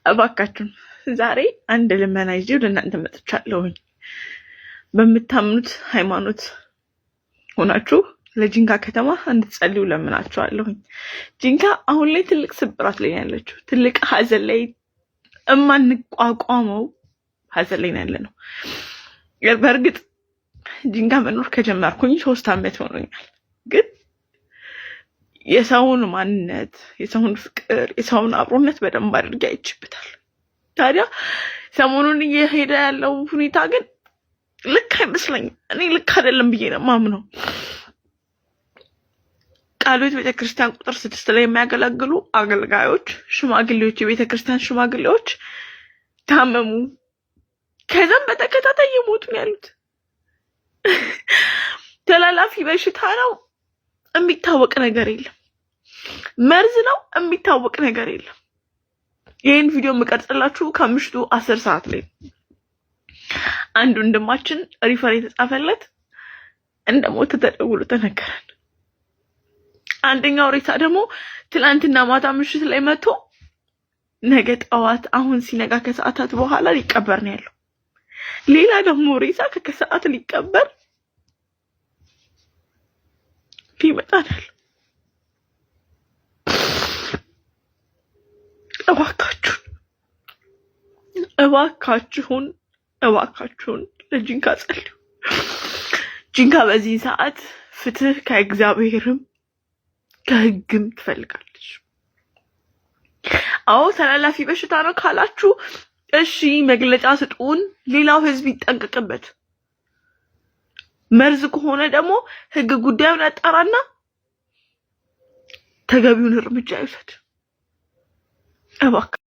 እባካችሁን ዛሬ አንድ ልመና ይዤ ወደ እናንተ መጥቻለሁኝ። በምታምኑት ሃይማኖት ሆናችሁ ለጂንካ ከተማ እንድትጸልዩ ለምናችኋለሁኝ። ጂንካ አሁን ላይ ትልቅ ስብራት ላይ ያለችው፣ ትልቅ ሀዘን ላይ እማንቋቋመው ሀዘን ላይ ያለነው። በእርግጥ ጂንካ መኖር ከጀመርኩኝ 3 ዓመት ሆኖኛል። ግን የሰውን ማንነት፣ የሰውን ፍቅር፣ የሰውን አብሮነት በደንብ አድርጌ አይችበታል። ታዲያ ሰሞኑን እየሄደ ያለው ሁኔታ ግን ልክ አይመስለኝም። እኔ ልክ አይደለም ብዬ ነው ማምነው። ቃልዮት ቤተክርስቲያን ቁጥር 6 ላይ የሚያገለግሉ አገልጋዮች፣ ሽማግሌዎች፣ የቤተክርስቲያን ሽማግሌዎች ታመሙ። ከዛም በተከታታይ እየሞቱ ነው ያሉት። ተላላፊ በሽታ ነው፣ የሚታወቅ ነገር የለም። መርዝ ነው፣ የሚታወቅ ነገር የለም። ይህን ቪዲዮ የምቀርጽላችሁ ከምሽቱ 10 ሰዓት ላይ አንድ ወንድማችን ሪፈር የተጻፈለት እንደሞተ ተደውሎ ተነገረን። አንደኛው ሬሳ ደግሞ ትላንትና ማታ ምሽት ላይ መጥቶ ነገ ጠዋት አሁን ሲነጋ ከሰዓታት በኋላ ሊቀበር ነው ያለው። ሌላ ደግሞ ሬሳ ከሰዓት ሊቀበር ይመጣል። እባካችሁን ለጂንካ ጸልዩ። ጂንካ በዚህ ሰዓት ፍትህ ከእግዚአብሔርም ከህግም ትፈልጋለች። አዎ ተላላፊ በሽታ ነው ካላችሁ እሺ መግለጫ ስጡን፣ ሌላው ህዝብ ይጠንቀቅበት። መርዝ ከሆነ ደግሞ ህግ ጉዳዩን ያጣራና ተገቢውን እርምጃ ይውሰድ። እባክህ